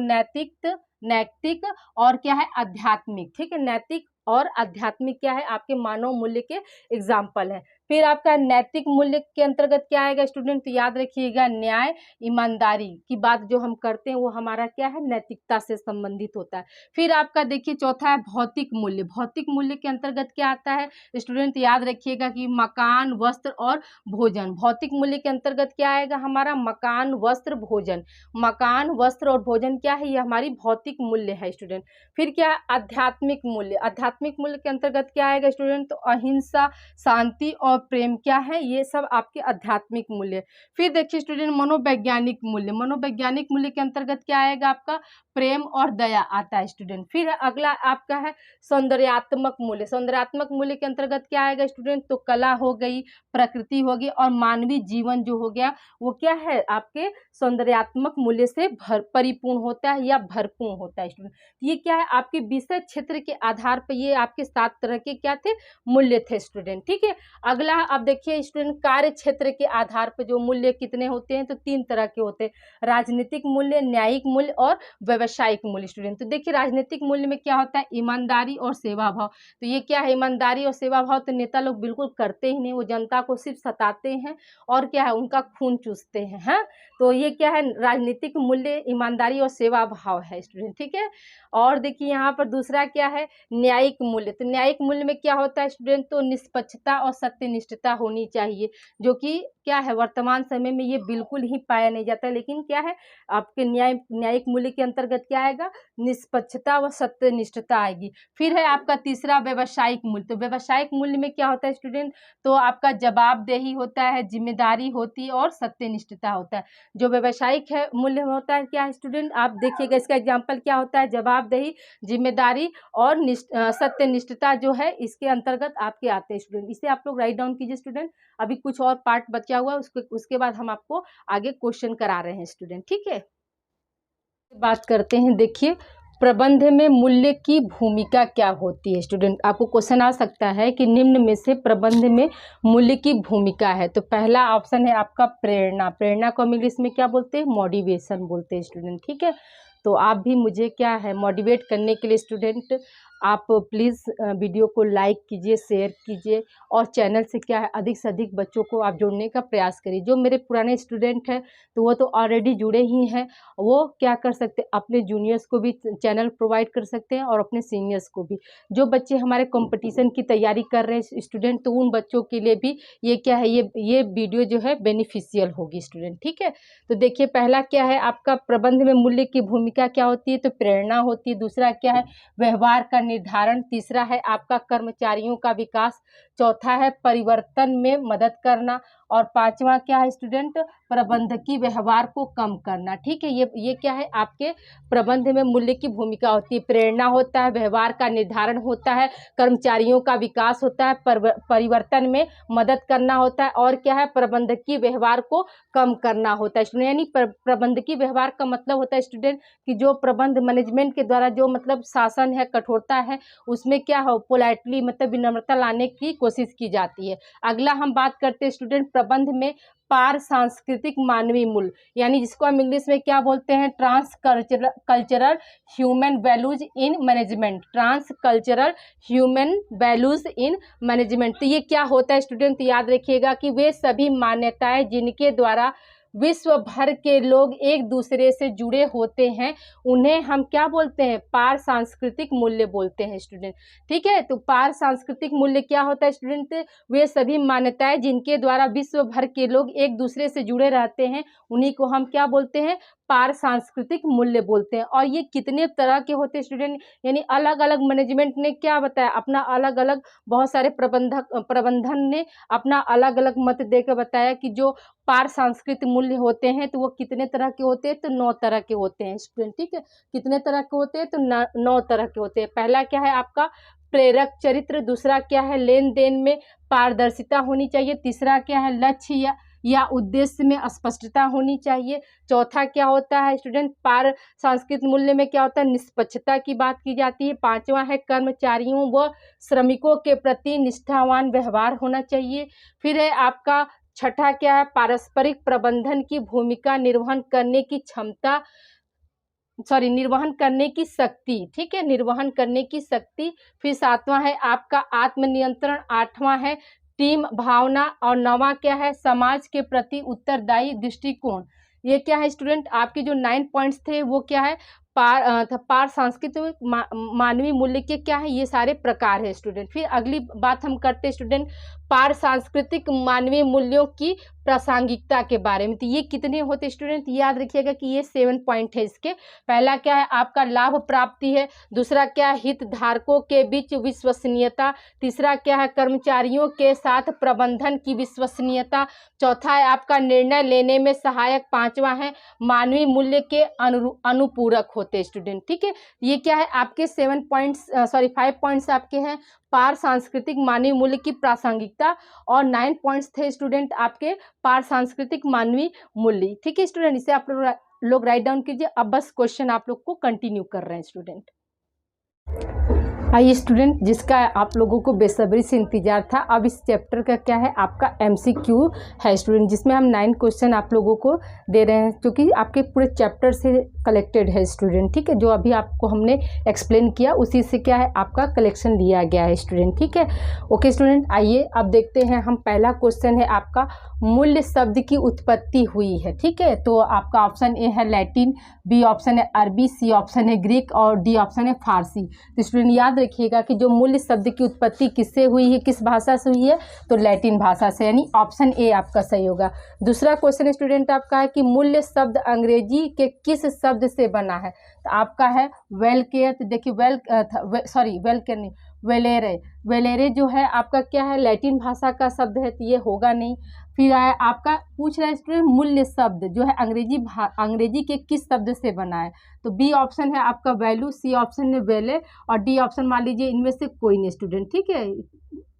नैतिक और क्या है, आध्यात्मिक। ठीक है, नैतिक और आध्यात्मिक क्या है, आपके मानव मूल्य के एग्जाम्पल है। फिर आपका नैतिक मूल्य के अंतर्गत क्या आएगा स्टूडेंट, तो याद रखिएगा, न्याय, ईमानदारी की बात जो हम करते हैं वो हमारा क्या है, नैतिकता से संबंधित होता है। फिर आपका देखिए चौथा है भौतिक मूल्य। भौतिक मूल्य के अंतर्गत क्या आता है स्टूडेंट, याद रखिएगा कि मकान, वस्त्र और भोजन। भौतिक मूल्य के अंतर्गत क्या आएगा हमारा, मकान, वस्त्र, भोजन। मकान, वस्त्र और भोजन क्या है, ये हमारी भौतिक मूल्य है स्टूडेंट। फिर क्या, आध्यात्मिक मूल्य। आध्यात्मिक मूल्य के अंतर्गत क्या आएगा स्टूडेंट, तो अहिंसा, शांति और प्रेम क्या है, ये सब आपके आध्यात्मिक मूल्य। फिर देखिए स्टूडेंट, मनोवैज्ञानिक मूल्य। मनोवैज्ञानिक मूल्य के अंतर्गत क्या आएगा आपका, प्रेम और दया आता है स्टूडेंट। फिर अगला आपका है सौंदर्यात्मक मूल्य। सौंदर्यात्मक मूल्य के अंतर्गत क्या आएगा स्टूडेंट, तो कला हो गई, प्रकृति होगी और मानवीय जीवन जो हो गया वो क्या है, आपके सौंदर्यात्मक मूल्य से परिपूर्ण होता है या भरपूर होता है स्टूडेंट। ये क्या है, आपके विषय क्षेत्र के आधार पर ये आपके 7 तरह के क्या थे, मूल्य थे स्टूडेंट। ठीक है, अगला आप देखिए स्टूडेंट, कार्य क्षेत्र के आधार पर जो मूल्य कितने होते हैं, तो 3 तरह के होते हैं, राजनीतिक मूल्य, न्यायिक मूल्य और व्यवसायिक मूल्य स्टूडेंट। तो देखिए राजनीतिक मूल्य में क्या होता है, ईमानदारी और सेवा भाव। तो ये क्या है, ईमानदारी और सेवा भाव तो नेता लोग बिल्कुल करते ही नहीं, वो जनता को सिर्फ सताते हैं और क्या है, उनका खून चूसते हैं। हाँ, तो ये क्या है, राजनीतिक मूल्य ईमानदारी और सेवा भाव है स्टूडेंट। ठीक है, और देखिए यहाँ पर दूसरा क्या है, न्यायिक मूल्य। तो न्यायिक मूल्य में क्या होता है स्टूडेंट, तो निष्पक्षता और सत्यनिष्ठता होनी चाहिए, जो कि क्या है, वर्तमान समय में ये बिल्कुल ही पाया नहीं जाता, लेकिन क्या है, आपके न्यायिक मूल्य के अंतर्गत क्या आएगा, निष्पक्षता व सत्यनिष्ठता आएगी। फिर है आपका तीसरा व्यवसायिक मूल्य। तो व्यवसायिक मूल्य में क्या होता है स्टूडेंट, तो आपका जवाबदेही होता है, जिम्मेदारी होती है और सत्यनिष्ठता होता है। जो व्यवसायिक है मूल्य होता है क्या है स्टूडेंट, आप देखिएगा इसका एग्जाम्पल क्या होता है, जवाबदेही, जिम्मेदारी और सत्यनिष्ठता जो है इसके अंतर्गत आपके आते हैं स्टूडेंट। इसे आप लोग राइट डाउन कीजिए स्टूडेंट। अभी कुछ और पार्ट बचा हुआ है, उसके बाद हम आपको आगे क्वेश्चन करा रहे हैं स्टूडेंट। ठीक है, बात करते हैं, देखिए प्रबंध में मूल्य की भूमिका क्या होती है स्टूडेंट। आपको क्वेश्चन आ सकता है कि निम्न में से प्रबंध में मूल्य की भूमिका है। तो पहला ऑप्शन है आपका प्रेरणा। प्रेरणा को हम इंग्लिश में क्या बोलते हैं, मोटिवेशन बोलते हैं स्टूडेंट। ठीक है, तो आप भी मुझे क्या है, मोटिवेट करने के लिए स्टूडेंट आप प्लीज़ वीडियो को लाइक कीजिए, शेयर कीजिए और चैनल से क्या है, अधिक से अधिक बच्चों को आप जोड़ने का प्रयास करिए। जो मेरे पुराने स्टूडेंट हैं तो वो तो ऑलरेडी जुड़े ही हैं, वो क्या कर सकते हैं, अपने जूनियर्स को भी चैनल प्रोवाइड कर सकते हैं और अपने सीनियर्स को भी। जो बच्चे हमारे कंपटीशन की तैयारी कर रहे हैं स्टूडेंट, तो उन बच्चों के लिए भी ये क्या है, ये वीडियो जो है बेनिफिशियल होगी स्टूडेंट। ठीक है, तो देखिए पहला क्या है आपका, प्रबंध में मूल्य की भूमिका क्या होती है, तो प्रेरणा होती है। दूसरा क्या है, व्यवहार का निर्धारण। तीसरा है आपका कर्मचारियों का विकास। चौथा है परिवर्तन में मदद करना और पांचवा क्या है स्टूडेंट, प्रबंधकीय व्यवहार को कम करना। ठीक है, ये क्या है, आपके प्रबंध में मूल्य की भूमिका होती है। प्रेरणा होता है, व्यवहार का निर्धारण होता है, कर्मचारियों का विकास होता है, परिवर्तन में मदद करना होता है और क्या है, प्रबंधकीय व्यवहार को कम करना होता है स्टूडेंट। यानी प्रबंधकीय व्यवहार का मतलब होता है स्टूडेंट कि जो प्रबंध मैनेजमेंट के द्वारा जो मतलब शासन है, कठोरता है, उसमें क्या हो, पोलाइटली मतलब विनम्रता लाने की कोशिश की जाती है। अगला हम बात करते हैं स्टूडेंट, प्रबंध में पार सांस्कृतिक मानवीय मूल्य, यानी जिसको हम इंग्लिश में क्या बोलते हैं, transcultural human values in management. Transcultural human values in management. तो ये क्या होता है स्टूडेंट, तो याद रखिएगा कि वे सभी मान्यताएं जिनके द्वारा विश्व भर के लोग एक दूसरे से जुड़े होते हैं, उन्हें हम क्या बोलते हैं, पार सांस्कृतिक मूल्य बोलते हैं स्टूडेंट। ठीक है, तो पार सांस्कृतिक मूल्य क्या होता है स्टूडेंट, वे सभी मान्यताएं जिनके द्वारा विश्व भर के लोग एक दूसरे से जुड़े रहते हैं, उन्हीं को हम क्या बोलते हैं, पार सांस्कृतिक मूल्य बोलते हैं। और ये कितने तरह के होते हैं स्टूडेंट, यानी अलग अलग मैनेजमेंट ने क्या बताया, अपना अलग अलग, बहुत सारे प्रबंधन ने अपना अलग अलग मत देकर बताया कि जो पार सांस्कृतिक मूल्य होते हैं तो वो कितने तरह के होते हैं, तो 9 तरह के होते हैं स्टूडेंट। ठीक है, कितने तरह के होते हैं, तो 9 तरह के होते हैं। पहला क्या है आपका प्रेरक चरित्र, दूसरा क्या है लेन देन में पारदर्शिता होनी चाहिए, तीसरा क्या है लक्ष्य या उद्देश्य में स्पष्टता होनी चाहिए, चौथा क्या होता है स्टूडेंट पार सांस्कृतिक मूल्य में क्या होता है निष्पक्षता की बात की जाती है, पांचवा है कर्मचारियों व श्रमिकों के प्रति निष्ठावान व्यवहार होना चाहिए, फिर है आपका छठा क्या है पारस्परिक प्रबंधन की भूमिका निर्वहन करने की क्षमता, निर्वहन करने की शक्ति, ठीक है, निर्वहन करने की शक्ति, फिर सातवां है आपका आत्मनियंत्रण, आठवां है टीम भावना, और नौवां क्या है समाज के प्रति उत्तरदायी दृष्टिकोण। ये क्या है स्टूडेंट आपके जो 9 पॉइंट्स थे वो क्या है पार सांस्कृतिक मानवीय मूल्य के क्या है ये सारे प्रकार है स्टूडेंट। फिर अगली बात हम करते हैं स्टूडेंट पार सांस्कृतिक मानवीय मूल्यों की प्रासंगिकता के बारे में। तो ये कितने होते स्टूडेंट याद रखिएगा कि ये 7 पॉइंट है इसके। पहला क्या है आपका लाभ प्राप्ति है, दूसरा क्या है हितधारकों के बीच विश्वसनीयता, तीसरा क्या है कर्मचारियों के साथ प्रबंधन की विश्वसनीयता, चौथा है आपका निर्णय लेने में सहायक, पांचवा है मानवीय मूल्य के अनुपूरक होते स्टूडेंट। ठीक है, ये क्या है आपके 5 पॉइंट्स आपके हैं पार सांस्कृतिक मानवीय मूल्य की प्रासंगिकता, और 9 पॉइंट्स थे स्टूडेंट आपके पार सांस्कृतिक मानवीय मूल्य। ठीक है स्टूडेंट, इसे आप लोग राइट डाउन कीजिए। अब बस क्वेश्चन आप लोग को कंटिन्यू कर रहे हैं स्टूडेंट। आइए स्टूडेंट, जिसका आप लोगों को बेसब्री से इंतजार था, अब इस चैप्टर का क्या है आपका MCQ है स्टूडेंट, जिसमें हम 9 क्वेश्चन आप लोगों को दे रहे हैं जो कि आपके पूरे चैप्टर से कलेक्टेड है स्टूडेंट। ठीक है, जो अभी आपको हमने एक्सप्लेन किया उसी से क्या है आपका कलेक्शन लिया गया है स्टूडेंट। ठीक है, ओके स्टूडेंट, आइए अब देखते हैं हम। पहला क्वेश्चन है आपका मूल्य शब्द की उत्पत्ति हुई है। ठीक है, तो आपका ऑप्शन ए है लैटिन, बी ऑप्शन है अरबी, सी ऑप्शन है ग्रीक, और डी ऑप्शन है फारसी। तो स्टूडेंट याद रखिएगा कि जो मूल्य शब्द की उत्पत्ति किससे हुई है, किस भाषा से हुई है, तो लैटिन भाषा से, यानी ऑप्शन ए आपका सही होगा। दूसरा क्वेश्चन स्टूडेंट आपका है कि मूल्य शब्द अंग्रेजी के किस शब्द से बना है, तो आपका है वेल केयर। तो देखिए वेल केयर नहीं, वेलेरे। वेलेरे जो है आपका क्या है लैटिन भाषा का शब्द है, तो ये होगा नहीं। फिर आया आपका पूछ रहा है स्टूडेंट मूल्य शब्द जो है अंग्रेजी के किस शब्द से बना है, तो बी ऑप्शन है आपका वैल्यू, सी ऑप्शन है वेले, और डी ऑप्शन मान लीजिए इनमें से कोई नहीं स्टूडेंट। ठीक है,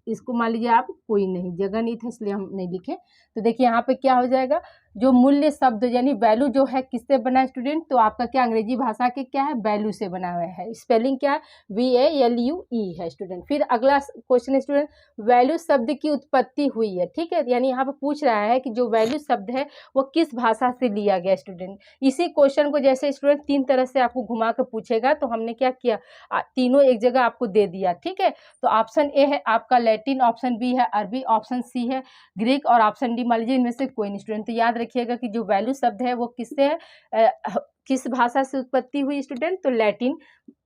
इसको मान लीजिए आप कोई नहीं, जगह नहीं था इसलिए हम नहीं लिखे। तो देखिए यहाँ पे क्या हो जाएगा, जो मूल्य शब्द यानी वैल्यू जो है किससे बना है स्टूडेंट, तो आपका क्या अंग्रेजी भाषा के क्या है वैल्यू से बना हुआ है। स्पेलिंग क्या है VALUE है स्टूडेंट। फिर अगला क्वेश्चन स्टूडेंट वैल्यू शब्द की उत्पत्ति हुई है। ठीक है, यानी यहाँ पे पूछ रहा है कि जो वैल्यू शब्द है वो किस भाषा से लिया गया स्टूडेंट। इसी क्वेश्चन को जैसे स्टूडेंट 3 तरह से आपको घुमा कर पूछेगा, तो हमने क्या किया तीनों एक जगह आपको दे दिया। ठीक है, तो ऑप्शन ए है आपका लैटिन, ऑप्शन बी है अरबी, ऑप्शन सी है ग्रीक, और ऑप्शन डी मान लीजिए इनमें से कोई नहीं स्टूडेंट। तो याद रखिएगा कि जो वैल्यू शब्द है वो किससे है किस भाषा से उत्पत्ति हुई स्टूडेंट, तो लैटिन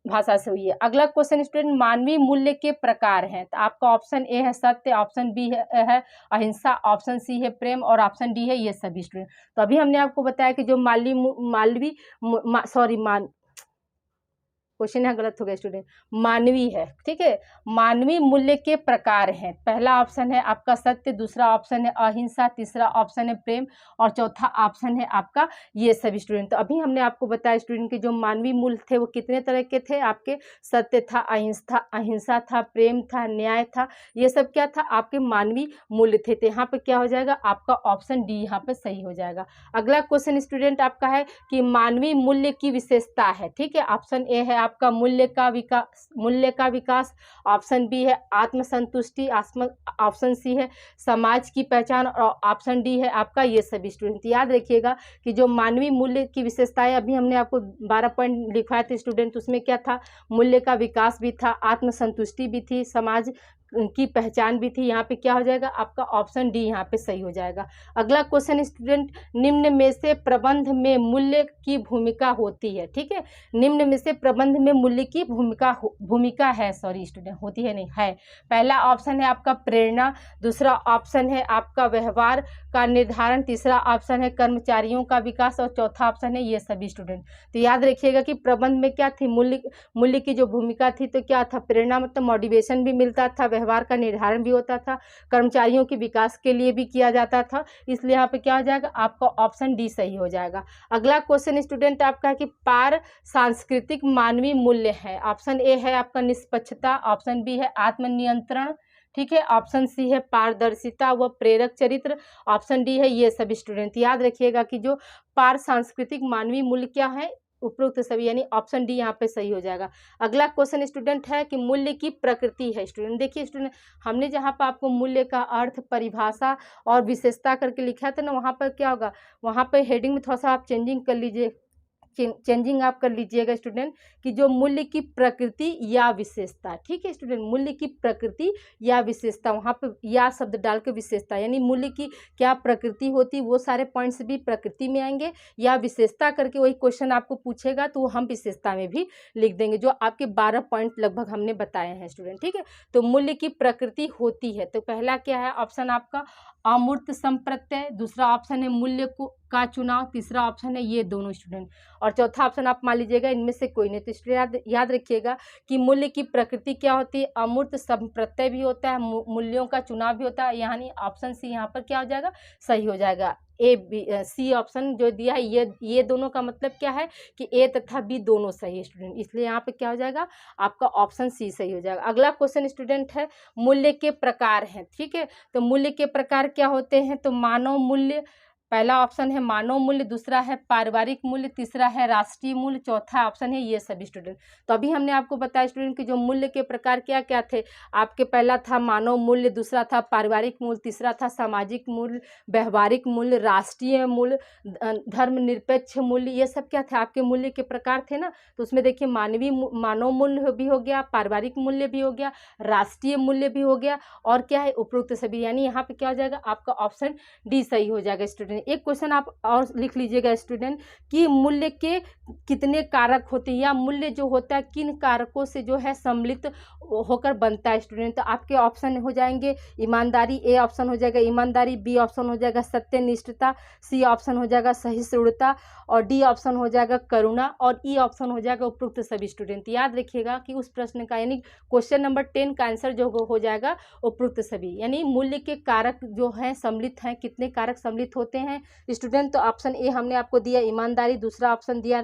भाषा से हुई है। अगला क्वेश्चन स्टूडेंट मानवीय मूल्य के प्रकार हैं, तो आपका ऑप्शन ए है सत्य, ऑप्शन बी है अहिंसा, ऑप्शन सी है प्रेम, और ऑप्शन डी है ये सभी स्टूडेंट। तो अभी हमने आपको बताया कि जो क्वेश्चन यहाँ गलत हो गया स्टूडेंट, मानवीय है। ठीक है, मानवीय मूल्य के प्रकार हैं। पहला ऑप्शन है आपका सत्य, दूसरा ऑप्शन है अहिंसा, तीसरा ऑप्शन है प्रेम, और चौथा ऑप्शन है आपका ये सभी स्टूडेंट। तो अभी हमने आपको बताया स्टूडेंट के जो मानवीय मूल्य थे वो कितने तरह के थे आपके, सत्य था, अहिंसा था, प्रेम था, न्याय था, ये सब क्या था आपके मानवीय मूल्य थे। तो यहाँ पे क्या हो जाएगा आपका ऑप्शन डी यहाँ पे सही हो जाएगा। अगला क्वेश्चन स्टूडेंट आपका है कि मानवीय मूल्य की विशेषता है। ठीक है, ऑप्शन ए है आपका मूल्य का विकास, ऑप्शन बी है आत्मसंतुष्टि, ऑप्शन सी है समाज की पहचान, और ऑप्शन डी है आपका ये सभी स्टूडेंट। याद रखिएगा कि जो मानवीय मूल्य की विशेषताएं अभी हमने आपको 12 पॉइंट लिखवाए थे स्टूडेंट, उसमें क्या था मूल्य का विकास भी था, आत्मसंतुष्टि भी थी, समाज की पहचान भी थी। यहाँ पे क्या हो जाएगा आपका ऑप्शन डी यहाँ पे सही हो जाएगा। अगला क्वेश्चन स्टूडेंट, निम्न में से प्रबंध में मूल्य की भूमिका होती है। ठीक है, निम्न में से प्रबंध में मूल्य की भूमिका है, सॉरी स्टूडेंट, होती है नहीं, है। पहला ऑप्शन है आपका प्रेरणा, दूसरा ऑप्शन है आपका व्यवहार का निर्धारण, तीसरा ऑप्शन है कर्मचारियों का विकास और चौथा ऑप्शन है ये सभी स्टूडेंट। तो याद रखिएगा कि प्रबंध में क्या थी, मूल्य की जो भूमिका थी तो क्या था, प्रेरणा मतलब मोटिवेशन भी मिलता था, व्यवहार का निर्धारण भी होता था, कर्मचारियों के विकास के लिए भी किया जाता था। इसलिए यहाँ पे क्या हो जाएगा आपका ऑप्शन डी सही हो जाएगा। अगला क्वेश्चन स्टूडेंट आपका है कि पार सांस्कृतिक मानवीय मूल्य है। ऑप्शन ए है आपका निष्पक्षता, ऑप्शन बी है आत्मनियंत्रण, ठीक है, ऑप्शन सी है पारदर्शिता व प्रेरक चरित्र, ऑप्शन डी है ये सभी स्टूडेंट। याद रखिएगा कि जो पार सांस्कृतिक मानवीय मूल्य क्या है, उपरोक्त सभी, यानी ऑप्शन डी यहाँ पे सही हो जाएगा। अगला क्वेश्चन स्टूडेंट है कि मूल्य की प्रकृति है। स्टूडेंट देखिए स्टूडेंट, हमने जहाँ पर आपको मूल्य का अर्थ, परिभाषा और विशेषता करके लिखा था ना, वहाँ पर क्या होगा, वहाँ पर हेडिंग में थोड़ा सा आप चेंजिंग कर लीजिए, चेंजिंग आप कर लीजिएगा स्टूडेंट, कि जो मूल्य की प्रकृति या विशेषता, ठीक है स्टूडेंट, मूल्य की प्रकृति या विशेषता, वहाँ पे या शब्द डाल के विशेषता, यानी मूल्य की क्या प्रकृति होती, वो सारे पॉइंट्स भी प्रकृति में आएंगे, या विशेषता करके वही क्वेश्चन आपको पूछेगा तो हम विशेषता में भी लिख देंगे, जो आपके 12 पॉइंट लगभग हमने बताए हैं स्टूडेंट। ठीक है, तो मूल्य की प्रकृति होती है, तो पहला क्या है ऑप्शन आपका अमूर्त संप्रत्यय, दूसरा ऑप्शन है मूल्य को का चुनाव, तीसरा ऑप्शन है ये दोनों स्टूडेंट, और चौथा ऑप्शन आप मान लीजिएगा इनमें से कोई नहीं। तो स्टूडेंट याद रखिएगा कि मूल्य की प्रकृति क्या होती है, अमूर्त संप्रत्यय भी होता है, मूल्यों का चुनाव भी होता है, यानी ऑप्शन सी यहाँ पर क्या हो जाएगा सही हो जाएगा। ए बी सी ऑप्शन जो दिया है ये दोनों का मतलब क्या है कि ए तथा बी दोनों सही है स्टूडेंट, इसलिए यहाँ पे क्या हो जाएगा आपका ऑप्शन सी सही हो जाएगा। अगला क्वेश्चन स्टूडेंट है मूल्य के प्रकार हैं। ठीक है, तो मूल्य के प्रकार क्या होते हैं, तो मानव मूल्य, पहला ऑप्शन है मानव मूल्य, दूसरा है पारिवारिक मूल्य, तीसरा है राष्ट्रीय मूल्य, चौथा ऑप्शन है ये सभी स्टूडेंट। तो अभी हमने आपको बताया स्टूडेंट कि जो मूल्य के प्रकार क्या क्या थे आपके, पहला था मानव मूल्य, दूसरा था पारिवारिक मूल्य, तीसरा था सामाजिक मूल्य, व्यवहारिक मूल्य, राष्ट्रीय मूल्य, धर्मनिरपेक्ष मूल्य, ये सब क्या थे आपके मूल्य के प्रकार थे ना। तो उसमें देखिए मानव मूल्य भी हो गया, पारिवारिक मूल्य भी हो गया, राष्ट्रीय मूल्य भी हो गया, और क्या है उपरोक्त सभी, यानी यहाँ पे क्या हो जाएगा आपका ऑप्शन डी सही हो जाएगा स्टूडेंट। एक क्वेश्चन आप और लिख लीजिएगा स्टूडेंट कि मूल्य के कितने कारक होते हैं, या मूल्य जो होता है किन कारकों से जो है सम्मिलित होकर बनता है स्टूडेंट। तो आपके ऑप्शन हो जाएंगे ईमानदारी, ए ऑप्शन हो जाएगा ईमानदारी, बी ऑप्शन हो जाएगा सत्यनिष्ठता, सी ऑप्शन हो जाएगा सहिष्णुता, और डी ऑप्शन हो जाएगा करुणा, और ई ऑप्शन हो जाएगा उपरोक्त सभी स्टूडेंट। याद रखिएगा कि उस प्रश्न का यानी क्वेश्चन नंबर 10 का आंसर जो हो जाएगा उपरोक्त सभी, यानी मूल्य के कारक जो हैं सम्मिलित हैं, कितने कारक सम्मिलित होते हैं स्टूडेंट। तो ऑप्शन ए हमने आपको दिया ईमानदारी, दूसरा ऑप्शन दिया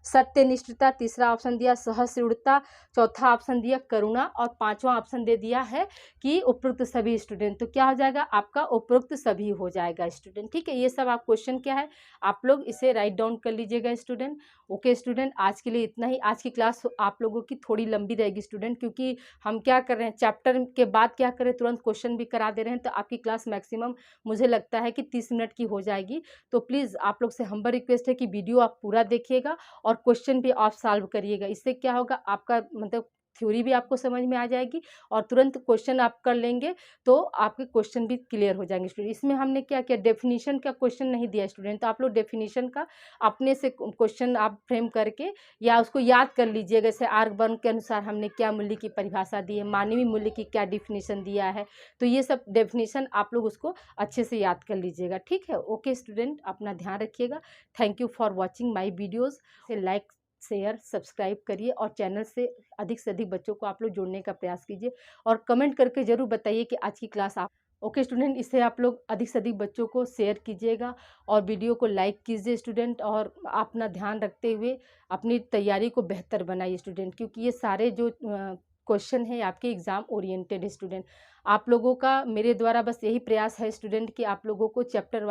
सत्यनिष्ठता, तीसरा ऑप्शन दिया सहिष्णुता, चौथा ऑप्शन दिया करुणा, और पांचवा ऑप्शन दे दिया है कि उपरोक्त सभी स्टूडेंट। तो क्या हो जाएगा आपका उपरोक्त सभी हो जाएगा स्टूडेंट। ठीक है, ये सब आप क्वेश्चन क्या है आप लोग इसे राइट डाउन कर लीजिएगा स्टूडेंट। ओके स्टूडेंट, आज के लिए इतना ही। आज की क्लास आप लोगों की थोड़ी लंबी रहेगी स्टूडेंट, क्योंकि हम क्या कर रहे हैं चैप्टर के बाद क्या करें तुरंत क्वेश्चन भी करा दे रहे हैं, तो आपकी क्लास मैक्सिमम मुझे लगता है कि 30 मिनट की हो जाएगी। तो प्लीज़ आप लोग से हम्बल रिक्वेस्ट है कि वीडियो आप पूरा देखिएगा और क्वेश्चन भी आप सॉल्व करिएगा। इससे क्या होगा आपका मतलब थ्योरी भी आपको समझ में आ जाएगी और तुरंत क्वेश्चन आप कर लेंगे तो आपके क्वेश्चन भी क्लियर हो जाएंगे स्टूडेंट। इसमें हमने क्या किया डेफिनेशन का क्वेश्चन नहीं दिया स्टूडेंट, तो आप लोग डेफिनेशन का अपने से क्वेश्चन आप फ्रेम करके या उसको याद कर लीजिएगा। जैसे R1 के अनुसार हमने क्या मूल्य की परिभाषा दी है, मानवीय मूल्य की क्या डिफिनेशन दिया है, तो ये सब डेफिनेशन आप लोग उसको अच्छे से याद कर लीजिएगा। ठीक है, ओके स्टूडेंट, अपना ध्यान रखिएगा। Thank you for watching my videos. Like share subscribe करिए और चैनल से अधिक बच्चों को आप लोग जोड़ने का प्रयास कीजिए और कमेंट करके ज़रूर बताइए कि आज की क्लास आप ओके स्टूडेंट। इससे आप लोग अधिक से अधिक बच्चों को शेयर कीजिएगा और वीडियो को लाइक कीजिए स्टूडेंट, और अपना ध्यान रखते हुए अपनी तैयारी को बेहतर बनाइए स्टूडेंट, क्योंकि ये सारे जो क्वेश्चन है आपके एग्ज़ाम ओरिएंटेड है स्टूडेंट। आप लोगों का मेरे द्वारा बस यही प्रयास है स्टूडेंट कि आप लोगों को चैप्टर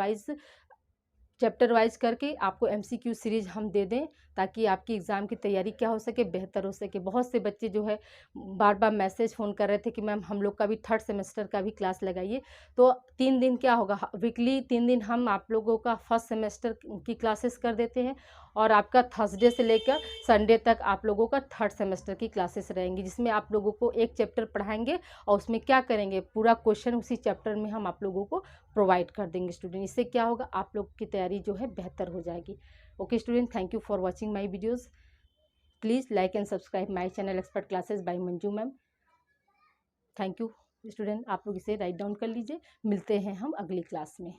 वाइज करके आपको MCQ सीरीज हम दे दें, ताकि आपकी एग्ज़ाम की तैयारी क्या हो सके, बेहतर हो सके। बहुत से बच्चे जो है बार बार मैसेज फ़ोन कर रहे थे कि मैम हम लोग का भी थर्ड सेमेस्टर का भी क्लास लगाइए। तो 3 दिन क्या होगा, वीकली 3 दिन हम आप लोगों का फर्स्ट सेमेस्टर की क्लासेस कर देते हैं और आपका थर्सडे से लेकर संडे तक आप लोगों का थर्ड सेमेस्टर की क्लासेस रहेंगी, जिसमें आप लोगों को एक चैप्टर पढ़ाएंगे और उसमें क्या करेंगे, पूरा क्वेश्चन उसी चैप्टर में हम आप लोगों को प्रोवाइड कर देंगे स्टूडेंट। इससे क्या होगा, आप लोग की तैयारी जो है बेहतर हो जाएगी। Okay student, thank you for watching my videos. Please like and subscribe my channel Expert Classes by Manju ma'am. Thank you student, आप लोग इसे राइट डाउन कर लीजिए। मिलते हैं हम अगली क्लास में।